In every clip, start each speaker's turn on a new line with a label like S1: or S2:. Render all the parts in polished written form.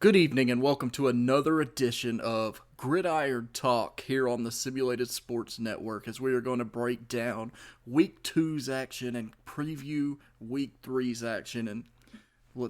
S1: Good evening and welcome to another edition of Gridiron Talk here on the Simulated Sports Network as we are going to break down Week 2's action and preview Week 3's action. And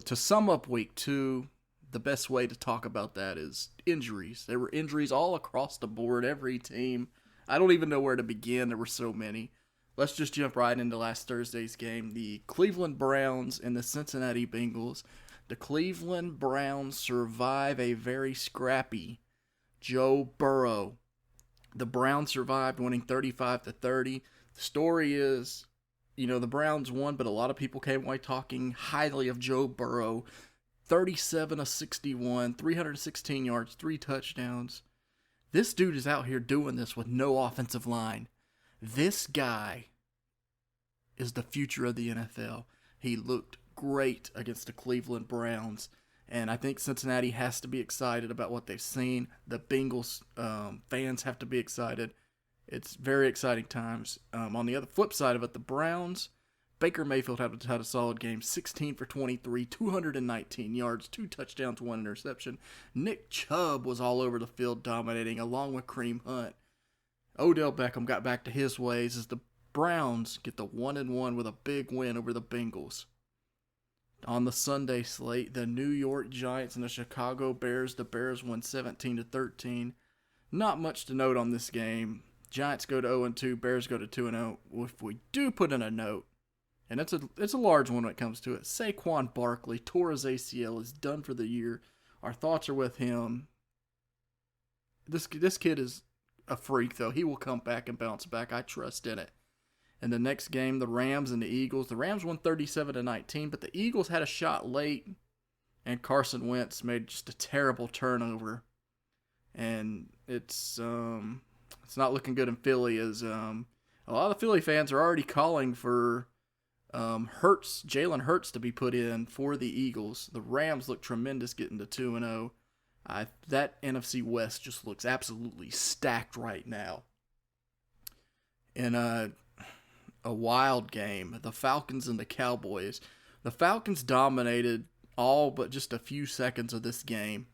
S1: to sum up Week 2, the best way to talk about that is injuries. There were injuries all across the board, every team. I don't even know where to begin, there were so many. Let's just jump right into last Thursday's game. The Cleveland Browns and the Cincinnati Bengals. The Cleveland Browns survive a very scrappy Joe Burrow. The Browns survived, winning 35-30. The story is, the Browns won, but a lot of people came away talking highly of Joe Burrow. 37 of 61, 316 yards, 3 touchdowns. This dude is out here doing this with no offensive line. This guy is the future of the NFL. He looked great against the Cleveland Browns, and I think Cincinnati has to be excited about what they've seen. The Bengals fans have to be excited. It's very exciting times. On the other flip side of it, the Browns, Baker Mayfield had a solid game, 16 for 23, 219 yards, 2 touchdowns, 1 interception. Nick Chubb was all over the field dominating, along with Kareem Hunt. Odell Beckham got back to his ways as the Browns get the 1-1 with a big win over the Bengals. On the Sunday slate, the New York Giants and the Chicago Bears. The Bears won 17-13. Not much to note on this game. Giants go to 0-2, Bears go to 2-0. If we do put in a note, and it's a large one when it comes to it, Saquon Barkley tore his ACL, is done for the year. Our thoughts are with him. This kid is a freak, though. He will come back and bounce back. I trust in it. In the next game, the Rams and the Eagles. The Rams won 37-19, but the Eagles had a shot late, and Carson Wentz made just a terrible turnover. And it's not looking good in Philly, as a lot of the Philly fans are already calling for Jalen Hurts to be put in for the Eagles. The Rams look tremendous getting to 2-0. That NFC West just looks absolutely stacked right now. In a wild game, the Falcons and the Cowboys. The Falcons dominated all but just a few seconds of this game.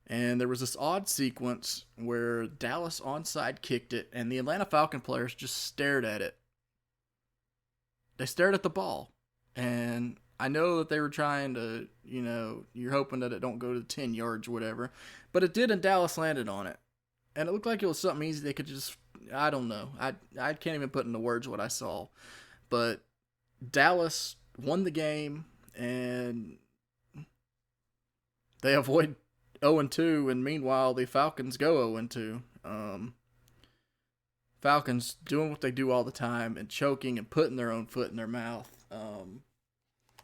S1: And there was this odd sequence where Dallas onside kicked it, and the Atlanta Falcon players just stared at it. They stared at the ball. And I know that they were trying to, you're hoping that it don't go to 10 yards or whatever. But it did, and Dallas landed on it. And it looked like it was something easy they could just, I don't know. I can't even put into words what I saw. But Dallas won the game, and they avoid 0-2, and meanwhile the Falcons go 0-2. Falcons doing what they do all the time and choking and putting their own foot in their mouth.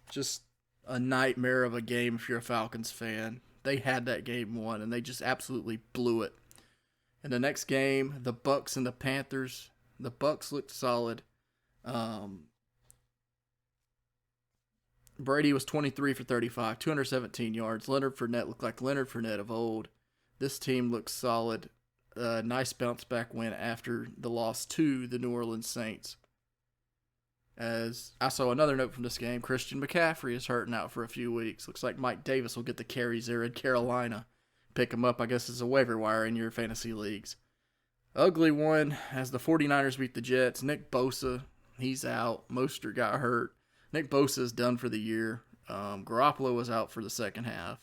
S1: Just a nightmare of a game if you're a Falcons fan. They had that game won, and they just absolutely blew it. In the next game, the Bucks and the Panthers. The Bucks looked solid. Brady was 23 for 35, 217 yards. Leonard Fournette looked like Leonard Fournette of old. This team looks solid. Nice bounce back win after the loss to the New Orleans Saints. As I saw another note from this game, Christian McCaffrey is hurting out for a few weeks. Looks like Mike Davis will get the carries there in Carolina. Pick him up, I guess, as a waiver wire in your fantasy leagues. Ugly one as the 49ers beat the Jets. Nick Bosa, he's out. Mostert got hurt. Nick Bosa is done for the year. Garoppolo was out for the second half.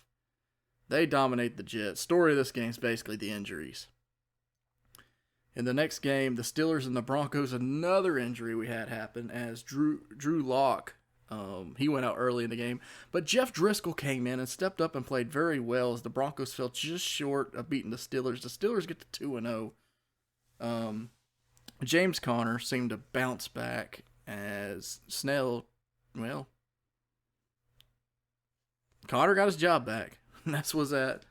S1: They dominate the Jets. Story of this game is basically the injuries. In the next game, the Steelers and the Broncos, another injury we had happen as Drew Lock, he went out early in the game. But Jeff Driscoll came in and stepped up and played very well as the Broncos fell just short of beating the Steelers. The Steelers get to 2-0. James Conner seemed to bounce back as Conner got his job back. And that's was that.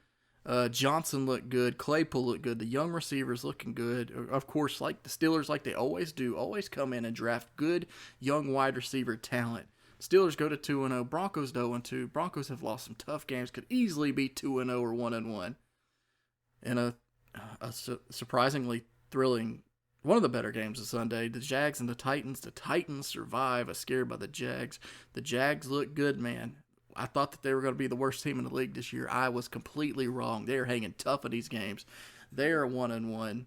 S1: Johnson looked good. Claypool looked good. The young receivers looking good. Of course, like the Steelers, like they always do, always come in and draft good young wide receiver talent. Steelers go to 2-0. Broncos to 0-2. Broncos have lost some tough games. Could easily be 2-0 or 1-1. And a surprisingly thrilling, one of the better games of Sunday, the Jags and the Titans. The Titans survive, scared by the Jags. The Jags look good, man. I thought that they were going to be the worst team in the league this year. I was completely wrong. They're hanging tough in these games. They are 1-1.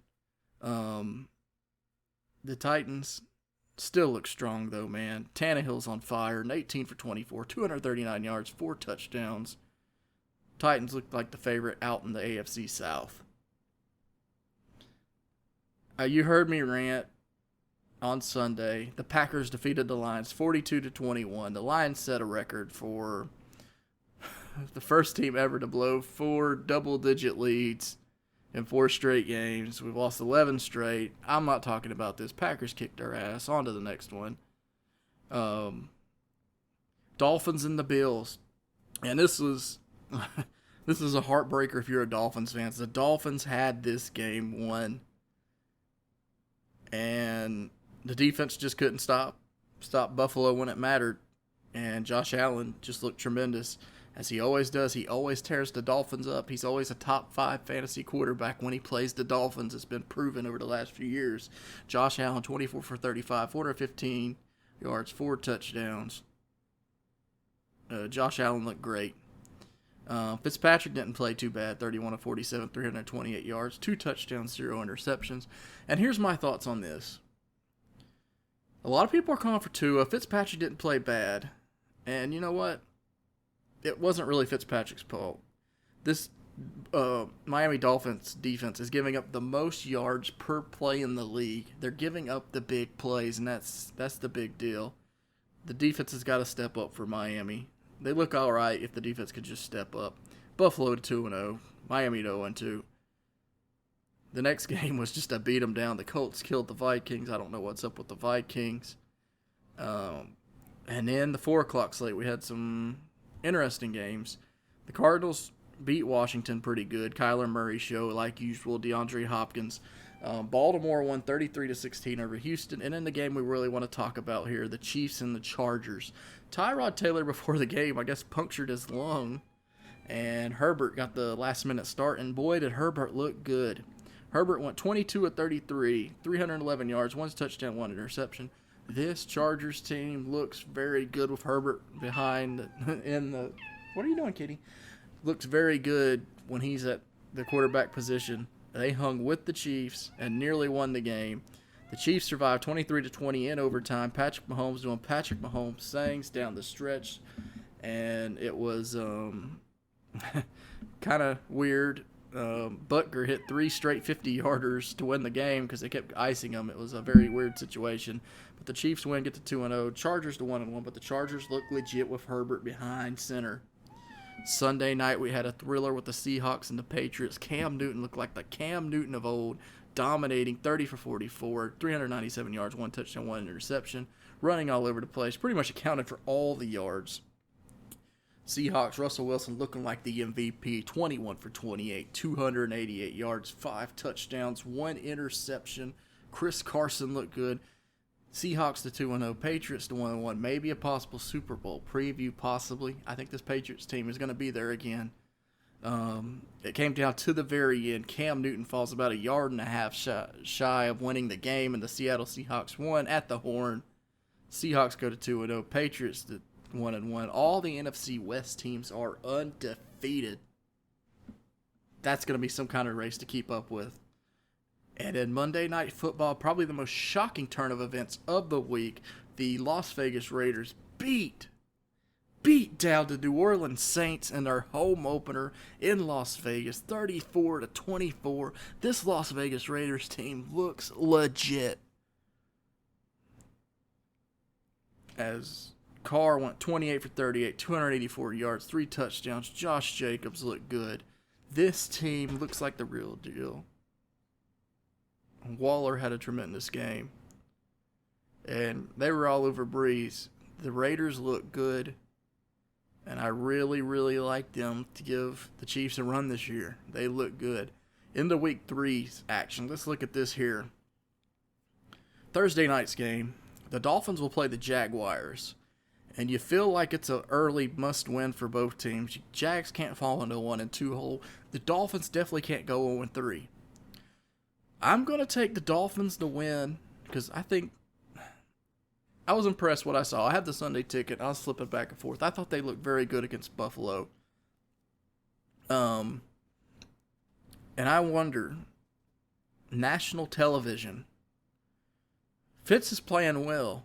S1: The Titans still look strong, though, man. Tannehill's on fire, 18 for 24, 239 yards, 4 touchdowns. Titans look like the favorite out in the AFC South. You heard me rant on Sunday. The Packers defeated the Lions 42-21. The Lions set a record for the first team ever to blow 4 double-digit leads in 4 straight games. We've lost 11 straight. I'm not talking about this. Packers kicked our ass. On to the next one. Dolphins and the Bills. And this was this is a heartbreaker if you're a Dolphins fan. The Dolphins had this game won. And the defense just couldn't stop Buffalo when it mattered. And Josh Allen just looked tremendous, as he always does. He always tears the Dolphins up. He's always a top 5 fantasy quarterback when he plays the Dolphins. It's been proven over the last few years. Josh Allen, 24 for 35, 415 yards, 4 touchdowns. Josh Allen looked great. Fitzpatrick didn't play too bad, 31 of 47, 328 yards, 2 touchdowns, 0 interceptions. And here's my thoughts on this. A lot of people are calling for Tua. Fitzpatrick didn't play bad. And you know what? It wasn't really Fitzpatrick's fault. This Miami Dolphins defense is giving up the most yards per play in the league. They're giving up the big plays, and that's the big deal. The defense has got to step up for Miami. They look all right if the defense could just step up. Buffalo to 2-0. Miami to 0-2. The next game was just a beat them down. The Colts killed the Vikings. I don't know what's up with the Vikings. And then the 4 o'clock slate, we had some interesting games. The Cardinals beat Washington pretty good. Kyler Murray show, like usual. DeAndre Hopkins. Baltimore won 33-16 over Houston. And in the game we really want to talk about here, the Chiefs and the Chargers. Tyrod Taylor, before the game, I guess punctured his lung. And Herbert got the last-minute start. And boy, did Herbert look good. Herbert went 22 of 33, 311 yards, 1 touchdown, 1 interception. This Chargers team looks very good with Herbert behind in the... What are you doing, Kitty? Looks very good when he's at the quarterback position. They hung with the Chiefs and nearly won the game. The Chiefs survived 23-20 in overtime. Patrick Mahomes doing Patrick Mahomes things down the stretch. And it was kind of weird. Butker hit 3 straight 50-yarders to win the game because they kept icing them. It was a very weird situation. But the Chiefs win, get to 2-0. Chargers to 1-1, but the Chargers look legit with Herbert behind center. Sunday night, we had a thriller with the Seahawks and the Patriots. Cam Newton looked like the Cam Newton of old, dominating 30 for 44, 397 yards, 1 touchdown, 1 interception, running all over the place, pretty much accounted for all the yards. Seahawks, Russell Wilson looking like the MVP, 21 for 28, 288 yards, 5 touchdowns, 1 interception. Chris Carson looked good. Seahawks to 2-0, Patriots to 1-1, maybe a possible Super Bowl preview, possibly. I think this Patriots team is going to be there again. It came down to the very end. Cam Newton falls about 1.5 yards shy of winning the game, and the Seattle Seahawks won at the horn. Seahawks go to 2-0, Patriots to 1-1. All the NFC West teams are undefeated. That's going to be some kind of race to keep up with. And in Monday Night Football, probably the most shocking turn of events of the week, the Las Vegas Raiders beat down the New Orleans Saints in their home opener in Las Vegas, 34-24. This Las Vegas Raiders team looks legit. As Carr went 28 for 38, 284 yards, 3 touchdowns. Josh Jacobs looked good. This team looks like the real deal. Waller had a tremendous game. And they were all over Breeze. The Raiders look good. And I really, really like them to give the Chiefs a run this year. They look good. In the Week 3's action, let's look at this here. Thursday night's game, the Dolphins will play the Jaguars. And you feel like it's an early must-win for both teams. Jags can't fall into a 1-2 hole. The Dolphins definitely can't go 0-3. I'm going to take the Dolphins to win because I think I was impressed what I saw. I had the Sunday ticket. I was flipping back and forth. I thought they looked very good against Buffalo. And I wonder, national television, Fitz is playing well,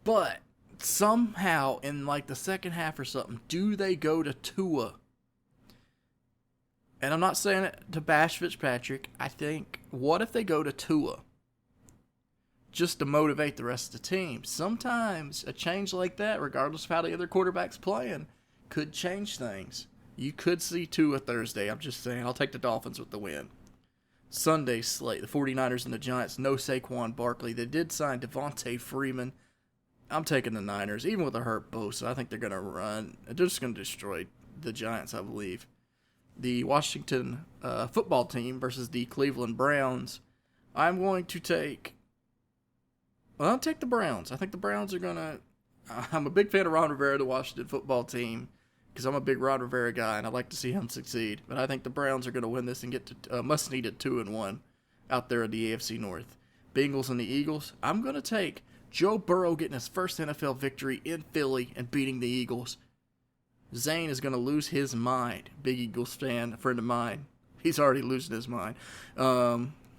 S1: but somehow in like the second half or something, do they go to Tua? And I'm not saying it to bash Fitzpatrick. I think, what if they go to Tua? Just to motivate the rest of the team. Sometimes a change like that, regardless of how the other quarterback's playing, could change things. You could see Tua Thursday. I'm just saying, I'll take the Dolphins with the win. Sunday slate, the 49ers and the Giants, no Saquon Barkley. They did sign Devontae Freeman. I'm taking the Niners, even with a hurt Bosa. I think they're going to run. They're just going to destroy the Giants, I believe. The Washington football team versus the Cleveland Browns. I'm going to take... Well, I'll take the Browns. I think the Browns are going to... I'm a big fan of Ron Rivera, the Washington football team, because I'm a big Ron Rivera guy, and I'd like to see him succeed. But I think the Browns are going to win this and get to must-needed 2-1 out there in the AFC North. Bengals and the Eagles. I'm going to take Joe Burrow getting his first NFL victory in Philly and beating the Eagles. Zane is going to lose his mind. Big Eagles fan, a friend of mine. He's already losing his mind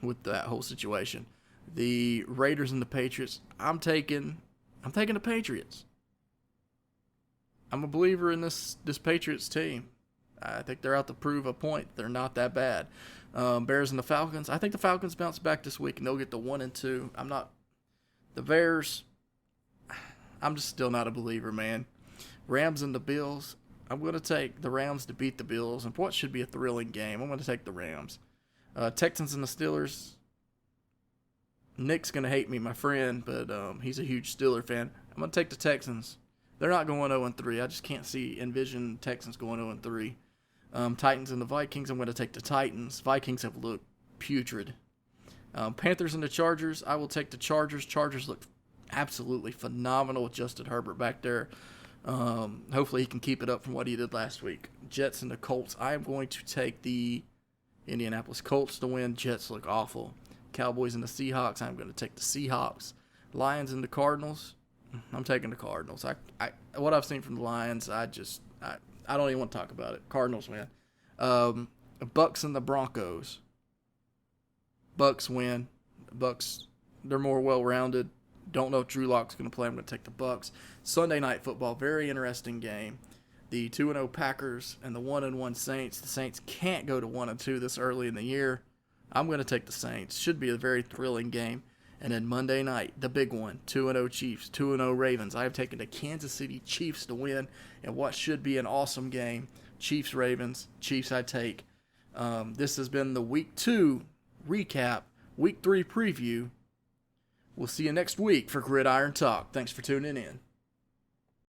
S1: with that whole situation. The Raiders and the Patriots. I'm taking the Patriots. I'm a believer in this Patriots team. I think they're out to prove a point. They're not that bad. Bears and the Falcons. I think the Falcons bounce back this week and they'll get the 1-2. The Bears. I'm just still not a believer, man. Rams and the Bills. I'm going to take the Rams to beat the Bills in what should be a thrilling game. I'm going to take the Rams. Texans and the Steelers. Nick's going to hate me, my friend, but he's a huge Steeler fan. I'm going to take the Texans. They're not going 0-3. I just can't envision Texans going 0-3. Titans and the Vikings. I'm going to take the Titans. Vikings have looked putrid. Panthers and the Chargers. I will take the Chargers. Chargers look absolutely phenomenal with Justin Herbert back there. Hopefully he can keep it up from what he did last week. Jets and the Colts. I am going to take the Indianapolis Colts to win. Jets look awful. Cowboys and the Seahawks. I'm going to take the Seahawks. Lions and the Cardinals. I'm taking the Cardinals. What I've seen from the Lions, I don't even want to talk about it. Cardinals win. Bucks and the Broncos. Bucks win. Bucks, they're more well-rounded. Don't know if Drew Lock's going to play. I'm going to take the Bucks. Sunday Night Football, very interesting game. The 2-0 Packers and the 1-1 Saints. The Saints can't go to 1-2 this early in the year. I'm going to take the Saints. Should be a very thrilling game. And then Monday night, the big one, 2-0 Chiefs, 2-0 Ravens. I have taken the Kansas City Chiefs to win in what should be an awesome game. Chiefs-Ravens. Chiefs I take. This has been the Week 2 recap, Week 3 preview. We'll see you next week for Gridiron Talk. Thanks for tuning in.